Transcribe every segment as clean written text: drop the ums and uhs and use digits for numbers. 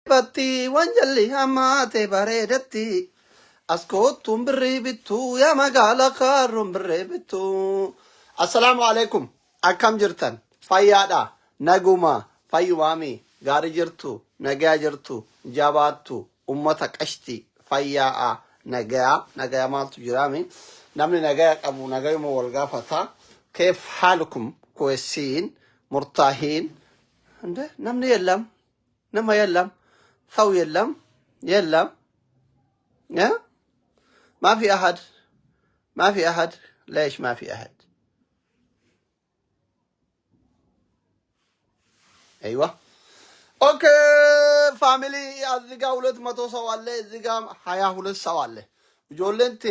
Batti wanjalli hammaate bareedatti askootuun birrii bittuu yaa magaala kaarruun birrii bittuu. Assalaamu alaikum. Akkam jirtan? Fayyaadha. Naguma. Fayyumaami. Gaarii jirtu. Nagaa jirtu. Jabaattu. Ummata qashti. Fayyaa'a. Nagaa. Nagaa maaltu jiraami? Namni nagaa qabu nagayuma wal gaafata. Keef haalukum kweessiin murtaahiin. Namni yellam. Nama yellam. ثو يلم يا ما في أحد ليش ما في أحد أيوة أوكي فاميلي أذكى ولد ما توصل له أذكى حياة ولد سوال له جولنت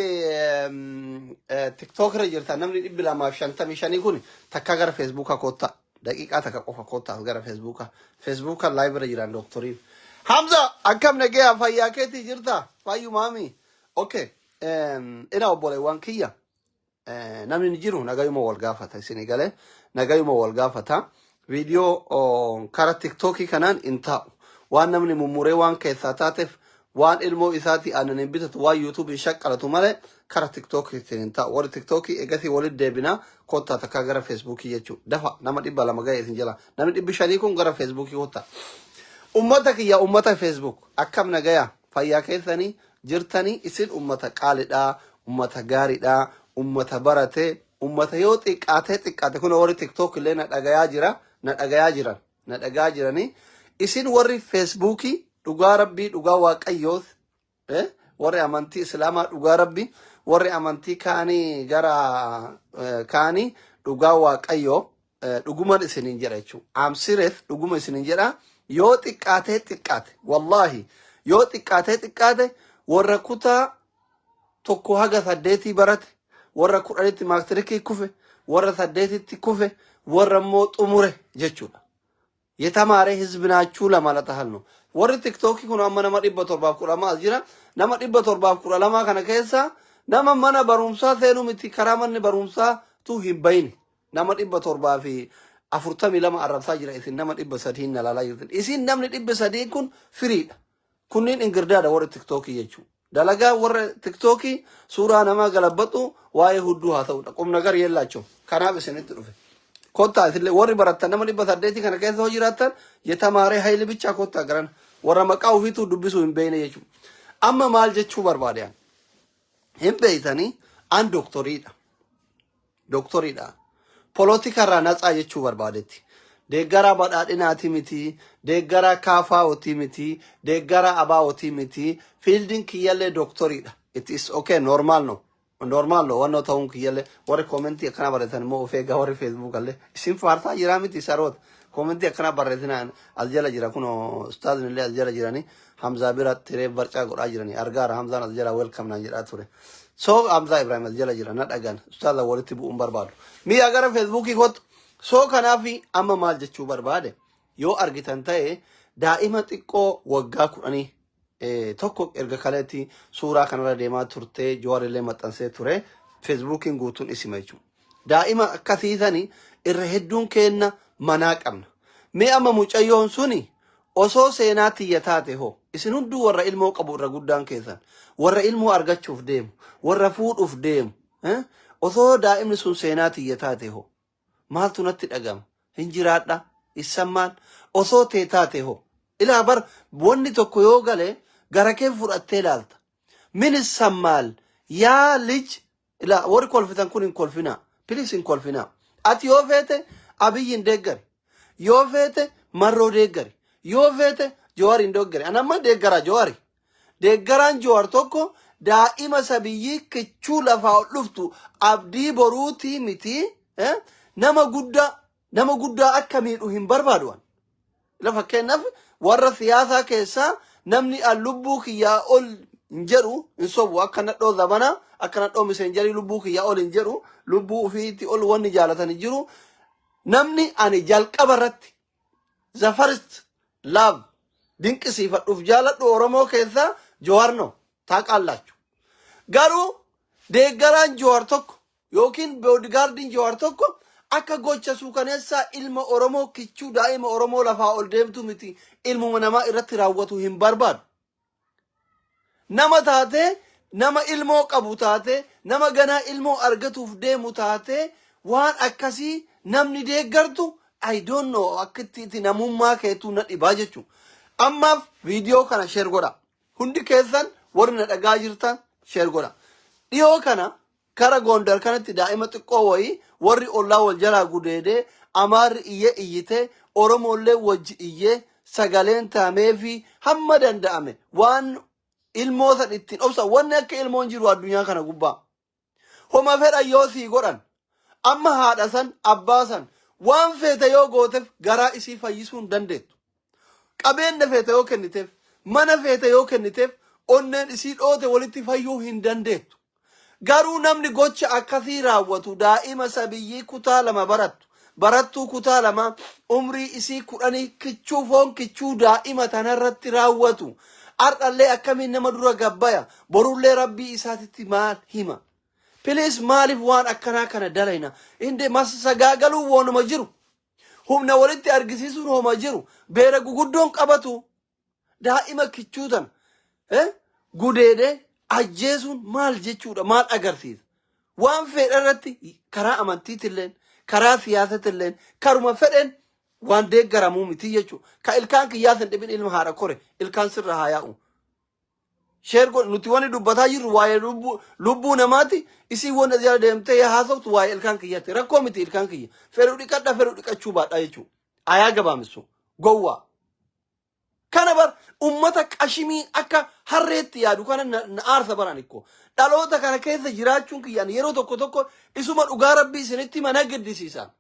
تيك توك رجعت نمني بلا ما شنتا مشان يكون تكاغر فيسبوك كوتا دقيقة تكاغر كوتا غير فيسبوك لايف رجعان دكتورين حمزة أكم نجيا فيا كتي جرتا فيو مامي أوكي أنا أقول وان كيا نامي نجيرو نجاي مو والقافة سينيغالي نجاي مو والقافة فيديو كارا تيك توكي كنان انتا وان نمني مموري وان كيساتاتف وان المو إساتي أنا نبيت وان يوتيوب إنشاك على تومالي كارا تيك توكي تنتا ور تيك توكي إجاتي ولد ديبنا كوتا تكاغرا فيسبوكي يجو دفع نما إبلا مجاي سنجلا نما إبي شريكون غرا فيسبوكي كوتا أمتك يا أمتا فيسبوك أكم نجايا فيا كيثني جرتني يصير أمتا قالدا أمتا غاردا أمتا برته أمتا يوتك آتتك كنا وري تيك توك اللي نتأجا جراني يصير وري فيسبوكي دوغا ربي دوغا واقعيوث وري أمانتي إسلاما دوغا ربي وري أمانتي كاني جرا كاني دوغا واقعيو دوغمان إسنين جرا أم سيرث دوغمان إسنين جرا yoo xiqqaate wallahi yoo xiqqaate warra kutaa tokko haga 8 barate warra 10 maatirikii kufe warra 8tti kufe warra moo xumure jechuudha የተማረ ህዝብ ናችሁ ለማለት አህል ነው ወር ቲክቶክ ይሁን አመና ማዲበት 410 jira nama 410 kana keessa nama mana barumsaa seenu miti karamanni barumsaa tu himbayni nama 400 afurtami lama arrabsaa jira isin nama 300 nalaalaa jirtan isin namni 300 kun firiidha kunniin ingirdaadha warra tiktook jechuudha dalagaa warra tiktook suuraa nama galabbatu waa'ee hudduu haa ta'udha qomna gar yeellaacho kanaaf isinitti dhufe kotta isille warri barattan nama 800 kana keessa hoo jiraattan yetamaaree hayli bicha kotta garan warra maqaa ofiitu dubbisu hin beeyne jechuudha amma maal jechuu barbaadaan hin beeytanii an doktoriidha politika ranaca jechu barbaadetti deegara badhaadhinaati miti deegara kaafaawoti miti deegara abaawoti miti fielding kiyalle doctorida it is okay normal no wanno taun kiyalle warri commenti akana barretan mo ofeega warri facebook alle isin farta jira miti sarot commenti akana barretan aljala jira kuno ustaad nille aljala jirani hamza birat tere barca goda jirani argar hamza aljala welcome na jira ture so hamza ibrahim aljala jira na dagan ustaad walitti bu barbadu mi agar facebook ikot so kanafi amma maal jechuu barbaade yoo argitan ta'e daa'ima xiqqoo waggaa 10 tokko erga kaleeti suuraa kanarra deemaa turte jawaarillee maxxansee ture facebookin guutuun isima jechuudha daa'ima akkasiisani irra hedduun keenna manaa qabna mee amma mucayyoon suni osoo seenaatti yataate ho isin hunduu warra ilmoo qabu irra guddaan keessan warra ilmoo argachuuf deemu warra fuudhuuf deemu osoo daa'imni sun seenaatti yataate ho maaltu natti dhagama hinjiraadha issammaan osoo teetaate ho ilaa bar wanni tokko yoo gale gara kee fudhattee ilaalta min sammaal yaa lij ilaa warri kolfitan kun hin kolfina pilis hin kolfina ati yoo feete abiyyin deeggari yoo feete marroo deeggari yoo feete jawaariin deeggari anamma deeggara jawaari deeggaraan jawaar tokko daa'ima sabiyyii kichuu lafaa dhuftu abdii boruutii miti nama guddaa akka miidhu hin barbaaduwan lafa kennaaf warra siyaasaa keessaa namni lubbuu kiyyaa ol hin jedhu hin sobu akka nadhoo zamana akka nadhoo miseenjarii lubbuu kiyyaa ol hin jedhu lubbuu ofiitti ol wanni jaalatan hin jiru namni ani jalqaba irratti the first love dinqisiifadhuuf jaaladhu oromoo keessaa jawaarno taaqallachu garuu deeggaraan jawaar tokko yookiin bodyguardin jawaar tokko akka gocha suukaneessaa ilma Oromoo kichuu daa'ima Oromoo lafaa ol deemtu miti ilmuma namaa irratti raawwatu hin barbaadu. Nama taate nama ilmoo qabu taate nama ganaa ilmoo argatuuf deemu taate waan akkasii namni deeggartu I don't know akkatti namummaa keetuu na dhibaa jechuudha. Ammaaf viidiyoo kana share godha. Hundi keessan warri na dhagaa jirtan share godha. Dhiyoo kana kara Gondar kanatti daa'ima xiqqoo wayii warri ollaa wal jalaa gudeedee Amaarri iyyee iyyite Oromoollee wajji iyyee sagaleen taamee fi hamma danda'ame waan ilmoo san ittiin obsa wanni akka ilmoon jiru addunyaa kana gubbaa. Homa fedhan yoo sii godhan amma haadha san abbaa san waan feete yoo gooteef garaa isii fayyisuu hin dandeettu. Qabeenya feete yoo kenniteef mana feete yoo kenniteef onneen isii dhoote walitti fayyuu hin dandeettu. Garuu namni gocha akkasii raawwatu daa'ima sabiyyii kutaa lama barattuu kutaa lama umrii isii 10 kichuu foon kichuu daa'ima tanarratti raawwatu. Ardallee akkamiin nama dura gabbaya borullee rabbii isaatitti maal hima. Please maaliif waan akkanaa kana dalayna inde masagaagaluu woonuma jiru. Humna walitti argisiisuun homa jiru. Beera guguddoon qabatu daa'ima kichuutan gudeedee ajjeesuun maal jechuudha maal agarsiisa. Waan fedhan irratti karaa amantiitilleen karaa siyaasatilleen karuma fedhan waan deeggaramuu miti jechuudha. Ka ilkaan kiyyaasan dhibin ilma haadha kore ilkaan sirra haa yaa'u. Sheergo nuti wani dubbataa jirru waa'ee lubbuu namaati isii wanda jala deemtee haasoftu waa'ee ilkaan kiyyaatti rakkoo miti ilkaan kiyya fedhuu dhiqadha fedhuu dhiqachuu baadhaa jechuudha. Ayaa gabaamisu gowwaa. Kana bar ummata qashimii akka harreetti yaadu kana na aarsa baran ikko. Dhaloota kana keessa jiraachuun kiyyaan yeroo tokko isuma dhugaa rabbii isinitti mana gaddisiisan.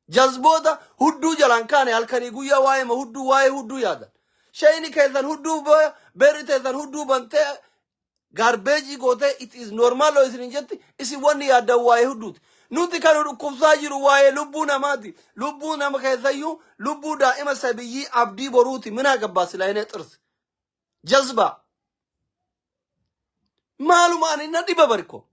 Jazboota hudduu jalaan kaane halkanii guyyaa waa'ee hudduu yaadan. Shayni keessan hudduu berri teessan hudduu bantee garbeejii gootee it is normal loo isin jetti isin wanni yaaddan waa'ee hudduuti. Nuti kan dhukkubsaa jiru waa'ee lubbuu namaati. Lubbuu nama keessayyuu lubbuu daa'ima sabiyyii abdii boruuti minaa gabbaasilaayinee xirsi. Jazba. Maalumaan inni dhiba barko.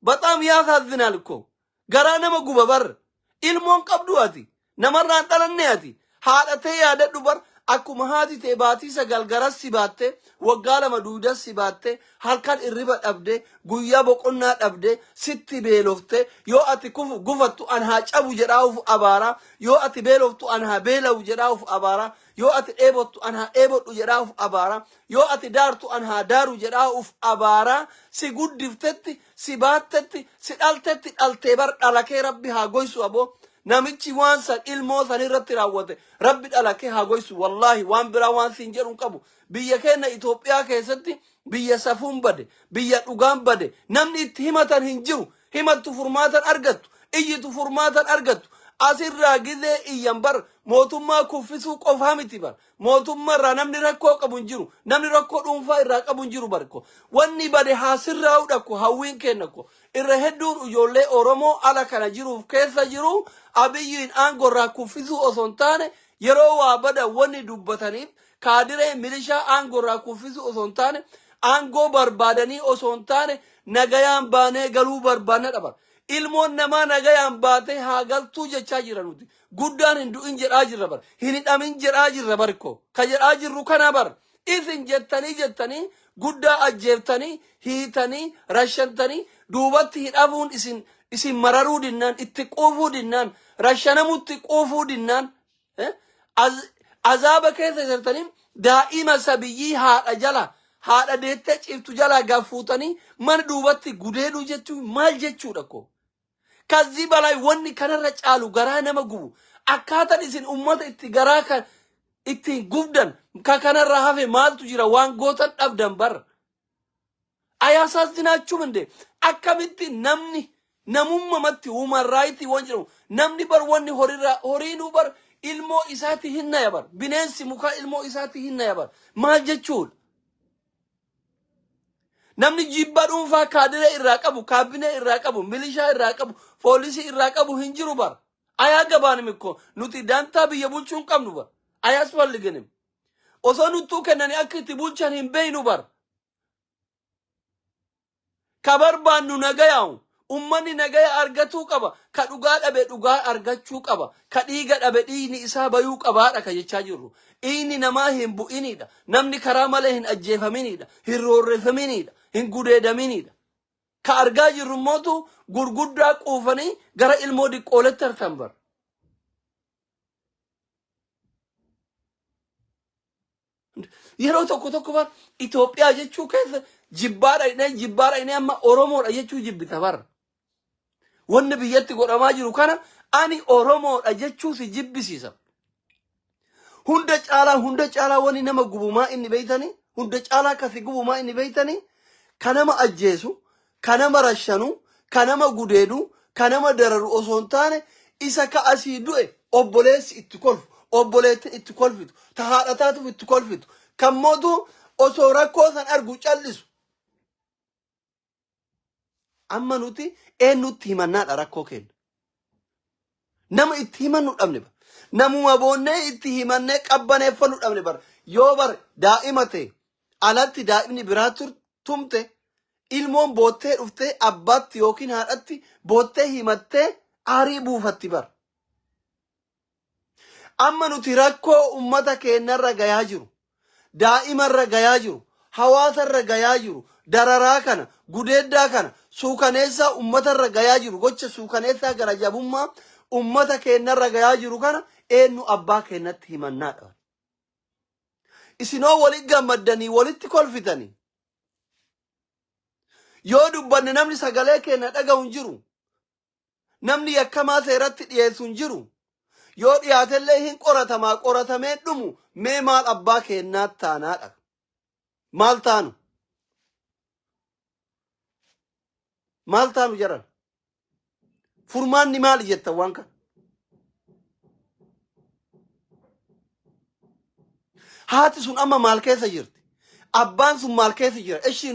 Baxaam yaasaazinal ko. Garaa nama guba bar. Ilmoon qabdu ati. Namarraan dhalanne ati. Haadhatee yaadadhu bar. Akkuma haati ta'e baatii sagal garas si baatte waggaa lama duudas si baatte halkan irriba dhabde guyyaa boqonnaa dhabde sitti beelofte yoo ati gufattu an haa cabu jedhaa'uuf abaara yoo ati beeloftu an haa beela'u jedhaa'uuf abaara yoo ati dheebottu an haa dheebodhu jedhaa'uuf abaara yoo ati daartu an haa daaru jedhaa'uuf abaara si guddiftetti si baattetti si dhaltetti dhaltee bar dhalakee rabbi haa goysu aboo. Namichi waan san ilmoo san irratti raawwate rabbi dhalakee haa goysu wallahi waan biraa waan siin jedhu qabu. Biyya keenya Itoophiyaa keessatti biyya safuun bade biyya dhugaan bade namni itti himatan hin jiru. Himattu furmaatan argattu iyyitu furmaatan argattu. Asirraa gizee iyyan bar mootummaa kuffisuu qofaa miti bar mootummaa irraa namni rakkoo qabu hin jiru namni rakkoo dhuunfaa irraa qabu hin jiru barko wanni bade haasirraa udhakko hawwiin kennakko irra hedduun ijoollee Oromoo ala kana jiruuf keessa jiru abiyyiin aangorraa kuffisuu osoo hin taane yeroo waa bada wanni dubbataniif kaadiree milishaa aangorraa kuffisuu osoo hin taane aangoo barbaadanii osoo hin taane nagayaan baanee galuu barbaanna dhabar. Ilmoon namaa nagayaan baatee haa galtuu jechaa jira nuti. Guddaan hin du'in jedhaa jirra bar. Hin hidhamin jedhaa jirra barko. Ka jedhaa jirru kana bar. Isin jettanii guddaa ajjeeftanii hiitanii rashantanii duubatti hidhamuun isin mararuu dinnaan itti quufuu dinnaan rashanamutti quufuu dinnaan azaaba keessa jirtanii daa'ima sabiyyii haadha deettee ciiftu jalaa gaafuutanii mana duubatti gudeeduu jechuun maal jechuudha ko. Kazi balay wanni kanarra caalu garaa nama gubu akkaataan isin ummata itti garaa kan itti gubdan ka kanarra hafe maaltu jira waan gootan dhabdan bar. Ayaasaas dinaachuu minde akkamitti namummamatti human right waan jedhamu namni bar wanni horiinuu bar ilmoo isaati hinna yabar bineensi mukaa ilmoo isaati hinna yabar maal jechuudha. Namni jibba dhuunfaa kaadiree irraa qabu kaabinee irraa qabu milishaa irraa qabu poolisii irraa qabu hin jiru bar. Ayaa gabaanim ikko nuti dantaa biyya bulchuun qabnu bar. Ayaas walliganim osoo nuttuu kennanii akka itti bulchan hin beeynu bar. Ka barbaannu nagayaa'u ummanni nagaya argatuu qaba ka dhugaa dhabe dhugaa argachuu qaba ka dhiiga dhabe dhiigni isaa bayuu qabaadha ka jechaa jirru inni namaa hin bu'inidha namni karaa malee hin ajjeefaminidha hin roorrefaminidha hin gudeedaminidha ka argaa jirru mootu gurguddaa quufanii gara ilmoo diqqooletti harkan bar yeroo tokko bar Itoophiyaa jechuu keessa jibbaadha inni amma Oromoodha jechuu jibbita bar wanni biyyatti godhamaa jiru kana ani Oromoodha jechuu si jibbisiisa hunda caalaa wani nama gubumaa inni beeytani hunda caalaa kasi gubumaa inni beeytani kanama ajjeesu kanama rashanu kanama gudeedu kanama dararu osoo hin taane isa ka asii du'e obboleessi itti kolfu obboleettiin itti kolfitu ta haadhataatuuf itti kolfitu kan mootu osoo rakkoo san argu callisu amma nuti eenyutti himannaadha rakkoo kenna nama itti himannu dhabne bara namuma boonnee itti himannee qabbaneeffannu dhabne bara yoo bara daa'ima ta'e alatti daa'imni biraa tumte ilmoon boottee dhuftee abbaatti yookiin haadhatti boottee himattee aarii buufatti bara amma nuti rakkoo ummata keenyarra gayaa jiru daa'imarra gayaa jiru hawaasarra gayaa jiru dararaa kana gudeeddaa kana suukaneessaa ummatarra gayaa jiru gocha suukaneessaa gara jabummaa ummata keenyarra gayaa jiru kana eenyu abbaa keenyatti himannaadha isinoo walitti gammaddanii walitti kolfitanii yoo dubbanne namni sagalee keenya dhaga'u hin jiru namni yakkamaa seeratti dhiyeessu hin jiru yoo dhiyaatellee hin qoratamee dhumu mee maal abbaa keenyaatti taanaadha maal taanu jaran furmaanni maali jettan waan kana haati sun amma maal keessa jirti abbaan sun maal keessa jira ishii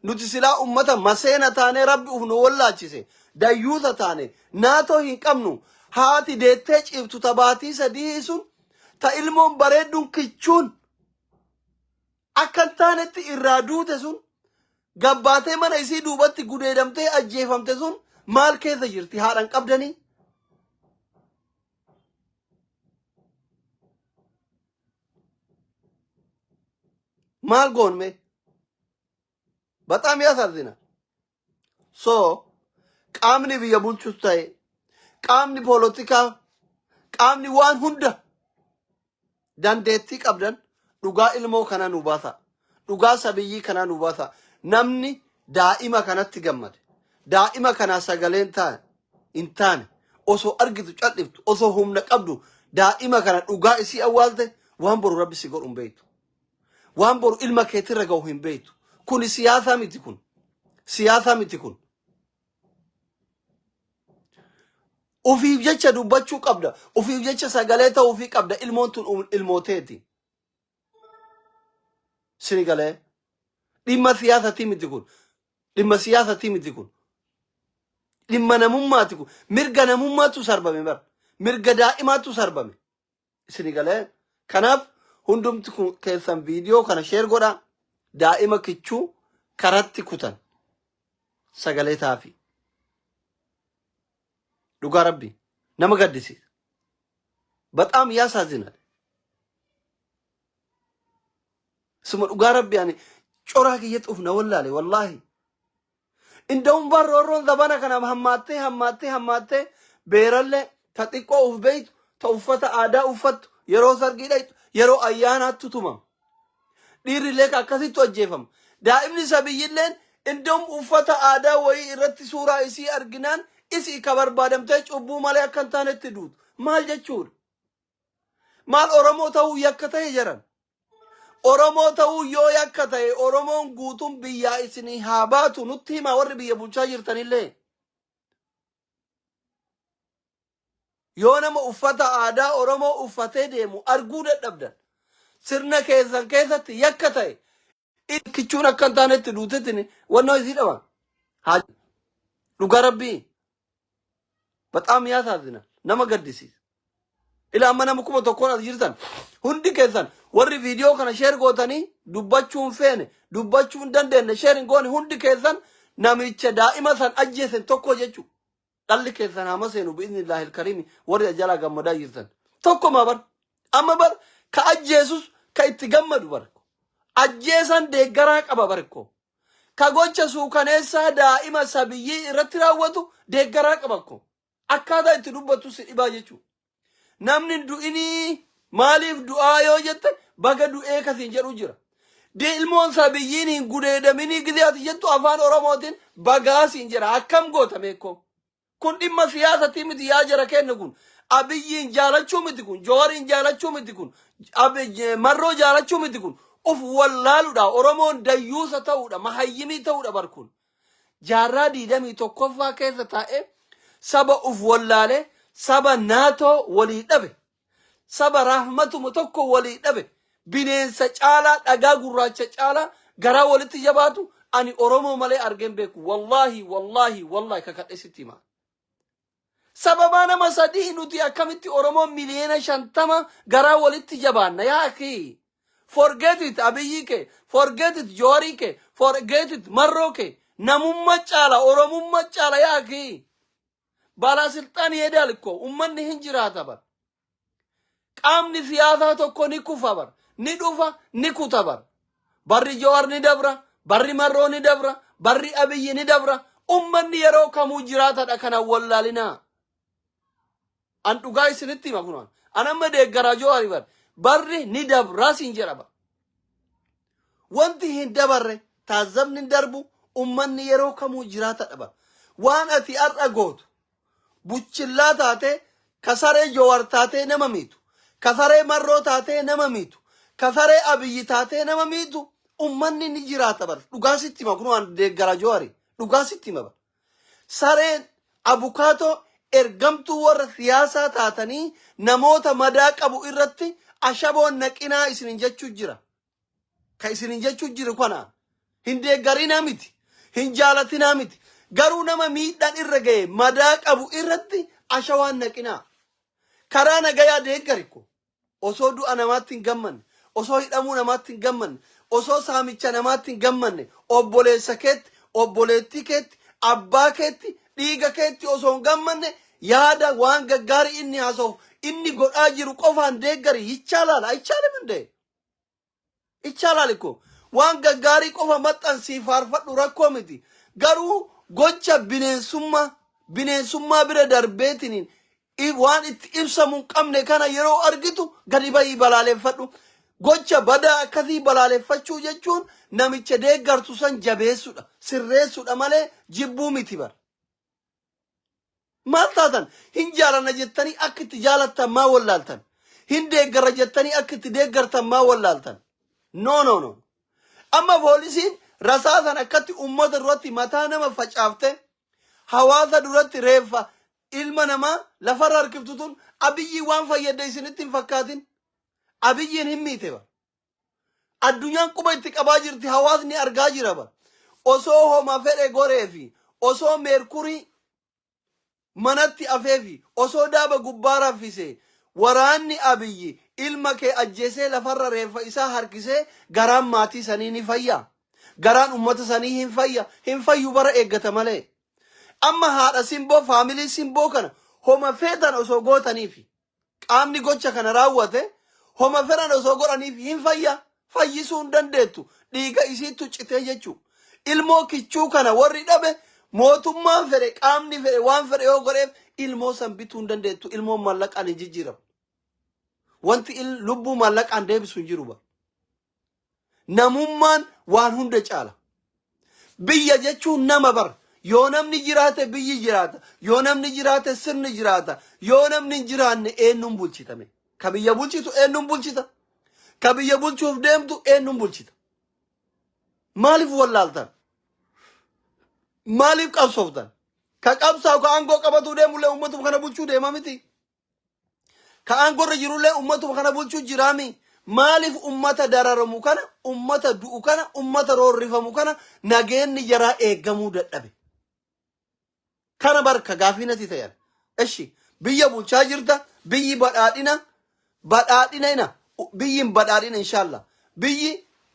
nuti silaa ummata maseena taanee rabbi uf nu wallaachise dayyuusa taane naatoo hin qabnu haati deettee ciibtu tabaatii sadii sun ta ilmoon bareedduun kichuun akkan taanetti irraa duute sun gabbaatee mana isii duubatti gudeedamtee ajjeefamte sun maal keessa jirti haadhan qabdanii maal goonme በጣም ያሳዝናል ሶ qaamni biyya bulchus ta'e qaamni poolotikaa qaamni waan hunda dandeettii qabdan dhugaa ilmoo kana nu baasa dhugaa sabiyyii kana nu baasa namni daa'ima kanatti gammade daa'ima kana sagaleen hin taane osoo argitu cadhiftu osoo humna qabdu daa'ima kana dhugaa isii awwaalte waan boru rabbi si godhu hin beektu waan boru ilma keetirra ga'u hin beektu kun siyaasaa miti kun ufiif jecha dubbachuu qabda ufiif jecha sagalee ta'uu fi qabda ilmoon tun ilmooteeti sinigalee dhimma siyaasatii miti kun dhimma namummaati kun mirga namummaatu sarbame bar mirga daa'imaatu sarbame sinigalee kanaaf hundumti kun keessan viidiyoo kana sheer godha daa'ima kichuu karatti kutan sagalee taafi dhugaa rabbi nama gaddisiisa በጣም ያሳዝናል ስሙ dhugaa rabbi ani coraa kiyya xufna wallahi wallahi እንደውም ባሮሮን ዘባና kana hammattee beeralle ta xiqqoo uf beeytu ta uffata aadaa uffattu yeroo sargii dhaytu yeroo ayyaanaatti tumam dhiirrilee akkasitti ajjeefama daa'imni sabiyyilleen እንደውም uffata aadaa wayii irratti suuraa isii arginaan isi ka barbaadamtee cubbuu malee akkan taanetti duutu maal jechuudha maal oromoo ta'uu yakka ta'e jaran oromoo ta'uu yoo yakka ta'e oromoon guutuun biyyaa isinii haa baatu nutti hima warri biyya bulchaa jirtanillee yoo nama uffata aadaa oromoo uffatee deemu arguu dadhabdan sirna keessan keessatti yakka ta'e kichuun akkan taanetti duutettini wannoo isii dhaba haa dhugaa rabbii በጣም ያሳዝናል nama gaddisiisa ila amma nama kuma tokkoon as jirtan hundi keessan warri viidiyoo kana sheer gootanii dubbachuun feene dubbachuun dandeenye sheerin goone hundi keessan namicha daa'ima san ajjeesen tokko jechu dhalli keessan hama seenu bi'idhnillaahi alkariimi warri jalaa gammadaa jirtan tokko maa bar amma bar ka ajjeesus ka itti gammadu barko ajjeesan deeggaraa qaba barko ka gocha suukaneessaa daa'ima sabiyyii irratti raawwatu deeggaraa qabakko akkaataa itti dubbatu si dhibaa jechu namni du'inii maaliif du'aa yoo jette baga du'ee kasiin jedhu jira ilmoon sabiyyiin hin gudeedaminii gidiyaati jettu afaan oromootiin bagaasiin jira akkam gootameekko kun dhimma siyaasatii miti yaa jara kenna kun abiyyiin jaalachuu miti kun jooriin jaalachuu miti kun marroo jaalachuu miti kun uf wallaaluudha oromoon dayyuusa ta'uudha mahayyimii ta'uudha barkun jaarraa 21ffaa keessa taa'e saba uf wallaale saba naatoo walii dhabe saba rahmatumu tokko walii dhabe bineensa caalaa dhagaa gurraacha caalaa garaa walitti jabaatu ani oromoo malee argeen beeku wallahi kakadhesitti himaa sababa nama sadii nuti akkamitti oromoo miliyoona 50 garaa walitti jabaanna yaa akhi forget it abiyyi ke forget it joori ke forget it marroo ke namumma caala oromumma caala yaa akhi baalasilxaan yeedaalikko ummanni hin jiraata bar qaamni siyaasaa tokko ni kufa bar ni dhufa ni kuta bar barri joor ni dabra barri marroo ni dabra barri abiyyi ni dabra ummanni yeroo kamuu jiraatadha kana wallaalinaa an dhugaa isinitti hima kunuun an amma deeggaraa joori bar barri ni dabraa siin jedha bar wanti hin dabarre taazabni darbu ummanni yeroo kamuu jiraatadha bar waan ati har'a gootu buchillaa taate kasaree joowar taatee nama miitu kasaree marroo taatee nama miitu kasaree abiyyi taatee nama miitu ummanni ni jiraata bar dhugaa sitti hima kunuun deeggara joowari dhugaa sitti hima bar sareen abukaatoo ergamtuu warra siyaasaa taatanii namoota madaa qabu irratti ashaboon naqinaa isinin jechuu jira ka isinin jechuu jiru kana hin deeggarinaa miti hin jaalatinaa miti garuu nama miidhaan irra ga'e madaa qabu irratti ashawaan naqinaa karaa nagayaa deeggarikko osoo du'a namaatti hin gammanne osoo hidhamuu namaatti hin gammanne osoo saamicha namaatti hin gammanne obboleessa keetti obboleettii keetti abbaa keetti dhiiga keetti osoo hin gammanne yaada waan gaggaarii inni haasa'uuf inni godhaa jiru qofaan deeggari hichaalaala hichaalimandee hichaalaalikko waan gaggaarii qofa maxxansii faarfadhu rakkoo miti garuu gocha bineensummaa bira darbeetiniin waan itti ibsamu qabne kana yeroo argitu gadi bayii balaaleffadhu gocha badaa akkasii balaaleffachuu jechuun namicha deeggartu san jabeessuudha sirreessuudha malee jibbuu miti bar maal taatan hin jaalanna jettanii akka itti jaalattan maa wallaaltan hin deeggarra jettanii akka itti deeggartan maa wallaaltan no amma poolisiin rasaasan akkatti ummata duratti mataa nama facaafte hawaasa duratti reeffa ilma namaa lafarra harkiftutun abiyyi waan fayyadde isinitti hin fakkaatin abiyyiin hin miite ba addunyaan quba itti qabaa jirti hawaasni argaa jira ba osoo homa fedhe goreefi osoo meerkurii manatti afeefi osoo daaba gubbaa raffise waraanni abiyyi ilma kee ajjeesee lafarra reeffa isaa harkisee garaan maatii sanii ni fayya garaan ummata sanii hin fayyu bara eeggata malee amma haadha simboo faamilii simboo kana homa feetan osoo gootaniifi qaamni gocha kana raawwate homa feran osoo godhaniifi hin fayyisuu hin dandeettu dhiiga isiittu citee jechuu ilmoo kichuu kana warri dhabe mootummaan fedhe qaamni fedhe waan fedhe yoo godheef ilmoo san bituu hin dandeettu ilmoon maallaqaan hin jijjiiramu wanti lubbuu maallaqaan deebisu hin jiru ba namummaan waan hunda caala biyya jechuun nama bar yoo namni jiraate biyyi jiraata yoo namni jiraate sirni jiraata yoo namni hin jiraanne eenyuun bulchitame ka biyya bulchitu eenyuun bulchita ka biyya bulchuuf deemtu eenyuun bulchita maaliif wallaaltan maaliif qabsooftan ka qabsaa'u ka aangoo qabatuu deemullee ummatuma kana bulchuu deema miti ka aangorra jirullee ummatuma kana bulchuu jiraami maaliif ummata dararamu kana ummata du'u kana ummata roorrifamu kana nageenni jaraa eeggamuu dadhabe kana barka gaafinati tayan eshi biyya bulchaa jirta biyyi badhaadhina biyyin badhaadhina inshallah biyyi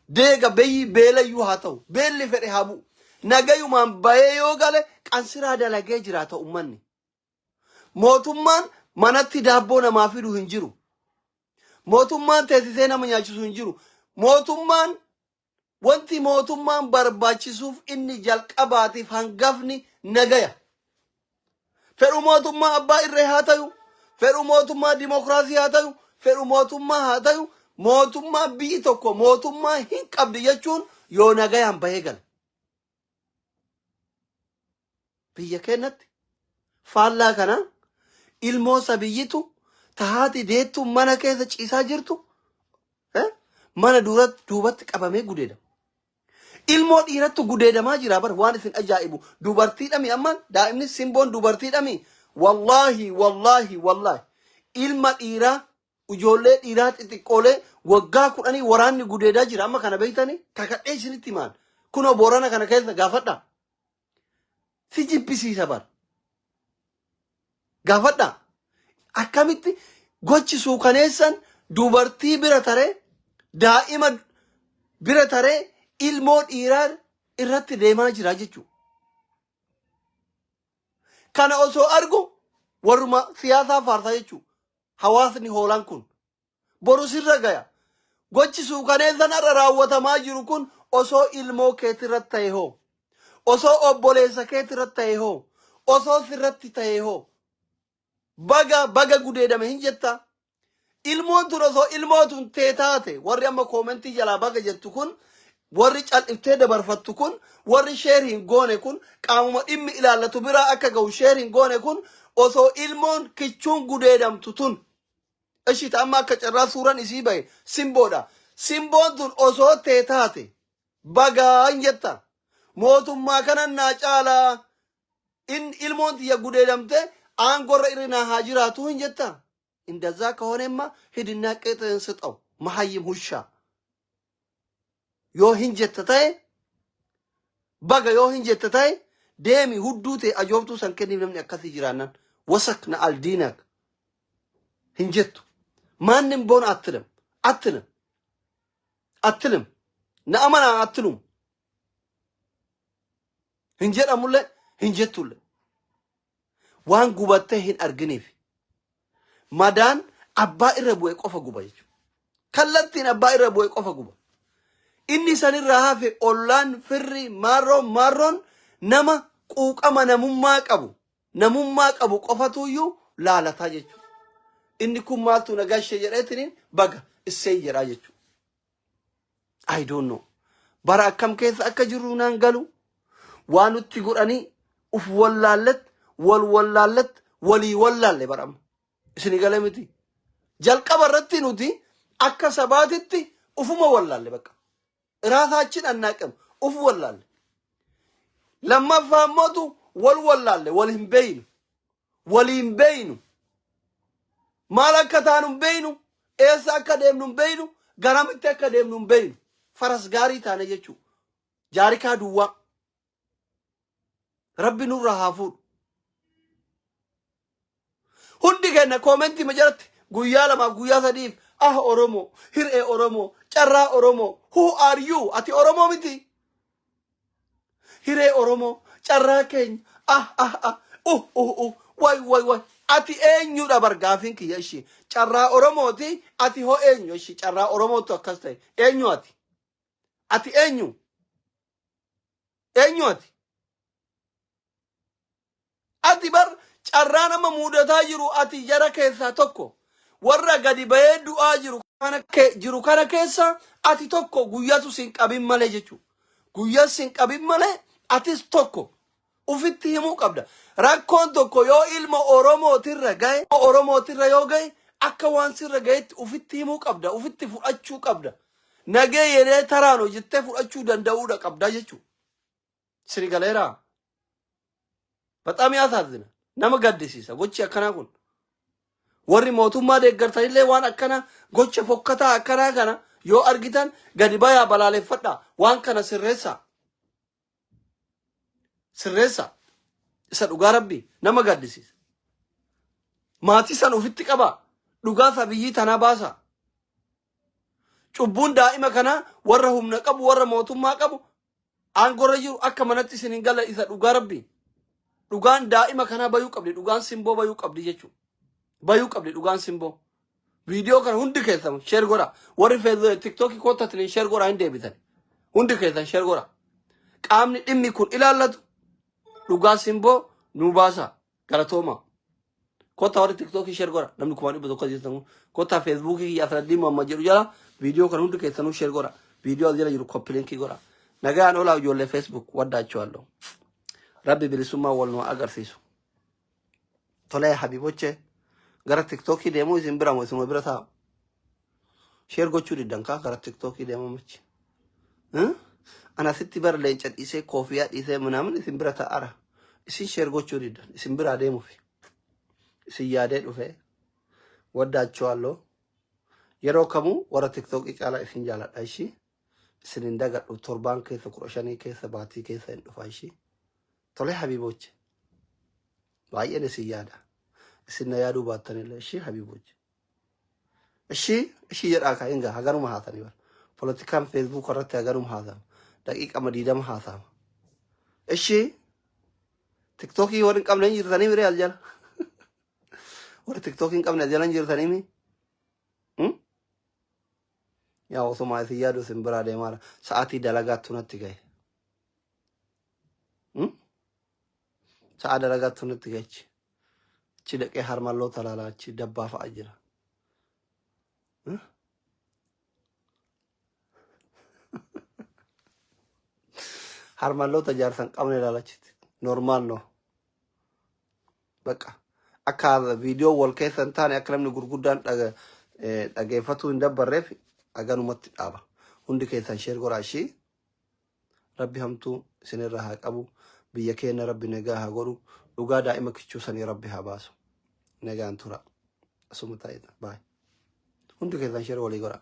deega biyyi beelayyuu haa ta'u beelli fedhe haa bu'u nagayumaan bahee yoo gale qansiraa dalagee jiraata ummanni. Mootummaan manatti daabboo namaa fiduu hin jiru. Mootummaan teessisee nama nyaachisu hin jiru. Mootummaan wanti mootummaan barbaachisuuf inni jalqabaatiif hangafni nagaya. Fedhu mootummaa abbaa irree haa ta'u, fedhu mootummaa dimokiraasii haa ta'u, fedhu mootummaa haa ta'u, mootummaa biyyi tokko mootummaa hin qabdi jechuun yoo nagayaan bahee gala. Biyya keenyatti faallaa kana ilmoo sabiyyitu tahaati deettu mana keessa ciisaa jirtu mana duubatti qabamee gudeedama. Ilmoo dhiirattu gudeedamaa jira bar waan isin ajaa'ibu. Dubartiidhami amman daa'imni simboon dubartiidhami. Wallahi wallahi wallahi ilma dhiiraa ijoollee dhiiraa xixiqqoolee waggaa 10 waraanni gudeedaa jira amma kana beeytanii kakadhee isinitti himaan. Kunoo Boorana kana keessa gaafadha. Si jibbisiisa bar. Gaafadha. Akkamitti gochi suukaneessan dubartii bira taree daa'ima bira taree ilmoo dhiiraa irratti deemaa jira jechuudha. Kana osoo argu warruma siyaasaa faarsaa jechuudha. Hawaasni hoolaan kun boru sirra gaya. Gochi suukaneessan irra raawwatamaa jiru kun osoo ilmoo keetirratti ta'e hoo, osoo obboleessa keetirratti ta'e hoo, osoo sirratti ta'e hoo, baga gudeedame hin jetta. Ilmoon tun osoo ilmootun teetaate warri amma koomentii jalaa baga jettu kun, warri cal'iftee dabarfattu kun, warri sheeriin goone kun, qaamuma dhimmi ilaallatu biraa akka ga'u sheeriin goone kun, osoo ilmoon kichuun gudeedamtu tun ishita amma akka carraa suuraan isii bahe simboodha. Simboon tun osoo teetaate bagaa hin jetta. Mootummaa kanan naa caalaa ilmoon tiyya gudeedamte aangorra irrinaa haa jiraatu hin jetta. እንደዛ ከሆነማ ሂድና ቅጥን ስጠው መሐይም ሁሻ ዮ ሂንጀተታይ በጋ ዮ ሂንጀተታይ ደሚ ሁዱቴ አጆብቱ ሰንከኒ ለምን ያካሲ ጅራናን ወሰክና አልዲናክ ሂንጀቱ ማንም ቦን አትልም ነአማና አትሉም ሂንጀዳሙለ ሂንጀቱለ ዋን ጉበተ ሂን አርግኒፍ Madaan abbaa irra bu'e qofa guba jechuudha. Kallattiin abbaa irra bu'e qofa guba. Inni sanirraa hafe ollaan firri maarroon nama quuqama namummaa qabu qofatuyyuu laalataa jechuudha. Inni kun maaltu nagaashee jedheetiniin baga issee jedhaa jechuudha. I don't know. Bara akkam keessa akka jirru naan galu waan nutti godhanii uf wallaallet walii wallaalle barama. Isini galee miti. Jalqaba irratti nuti akka sabaatitti ufuma wallaalle bakka. Raasaachiin annaaqam ufu wallaalle. Lammaffaa ammootu wallaalle wal hin beeynu. Walii hin beeynu. Maal akka taanu hin beeynu. Eessa akka deemnu hin beeynu. Garamitti akka deemnu hin beeynu. Faras gaarii taane jechuudha. Jaarikaa duwwaa. Rabbi nurraa haa fuudhu. Hundi kenna koomenti majalatti guyyaa lamaaf guyyaa sadiif Oromo, hir'ee Oromo, carraa Oromo, who are you? Ati Oromo miti. Hir'ee Oromo, carraa keenya, way. Ati eenyudha bargaafin kiyya ishee. Carraa Oromooti, ati hoo eenyu ishee. Carraa Oromootu akkas ta'e. Eenyu ati? Ati eenyu? Eenyu ati? Ati bar carraa nama muudataa jiru ati jara keessaa tokko. Warra gadi bahee du'aa jiru kana keessa ati tokko guyyatu sin qabin malee jechuudha. Guyyaa sin qabin malee atis tokko ufitti himuu qabda. Rakkoon tokko yoo ilma Oromootirra yoo gahe akka waan sirra gahetti ufitti himuu qabda. Ufitti fudhachuu qabda. Nagee yeree taraano jettee fudhachuu danda'uudha qabda jechuudha. Siri galeeraa. በጣም ያሳዝናል. Nama gaddisiisa gochi akkana kun. Warri mootummaa deeggartanillee waan akkana gocha fokkataa akkana kana yoo argitan gadi bayaa balaaleffadha. Waan kana sirreessa. Isa dhugaa Rabbii nama gaddisiisa. Maatii san ofitti qaba. Dhugaa sabiyyii tanaa baasa. Cubbuun daa'ima kana warra humna qabu warra mootummaa qabu Angora jiru akka manatti isin hin galla isa dhugaa rabbi. Dhugaan daa'ima kana bayuu qabdi. Dhugaan simboo bayuu qabdi jechuudha. Bayuu qabdi dhugaan simboo. Video kana hundi keessan share godha. Warri Facebook TikTok kottatin share godha hin deebitan. Hundi keessan share godha. Qaamni dhimmi kun ilaallatu dhugaa simboo nu baasa. Galatooma. Kotta warri TikTok share godha. Namni kuma dhibba tokko jirtan kotta Facebook asradii Muhammad jedhu jala video kana hundi keessan share godha. Video jala jiru copy link godha. Nagaan ola ijoollee Facebook waddaachwallo. Rabbi bilisummaa wal nu agarsiisu. Tolee habiboche gara TikTok deemu isin bira mo isin bira taa. Share gochuu diddan ka gara TikTok deemu machi. Ana sitti bar leenca dhiisee koofiyaa dhiisee ምናምን isin bira ta'ara. Isin share gochuu diddan isin bira deemu fi. Isin yaadee dhufe waddaachwallo. Yeroo kamuu warra TikTok caalaa isin jaaladha ishii. Isin dagadhu torbaan keessa 15 keessa baatii keessa hin dhufa ishii. Tolee habiboche. Baay'een isin yaada. Isin na yaaduu baattanillee ishii habiboche. Ishii jedhaa kaa'inga hagaruma haasanii bara. Politikaan Facebook irratti hagaruma haasama. Daqiiqa madiidama haasama. Ishii TikTokii warri hin qabne jirtanii miree al jala. Warri TikTokii hin qabne al jala jirtanii mi? Yaa osuma isin yaadu isin biraa deemaara. Sa'aatii dalagaattu natti gahe. Sa'a dalagaattu natti gahechi. Achi dhaqee harmalloo talaalaa achi dabbaa fa'a jira. Harmalloo tajaarsan qabne ilaalachitti. Normaal no. Bakka. Akka viidiyoo wal keessa hin taane akka namni gurguddaan dhageeffatu hin dabbarreef aganumatti dhaaba. Hundi keessan share godhaa ishii. Rabbi hamtuu isinirraa haa qabu. Biyya keenya Rabbi nagaa haa godhu. Dhugaa daa'ima kichuu sanii Rabbi haa baasu. Nagaan tura. Asuma taa'edha. Baay. Hundi keessan share walii godhaa.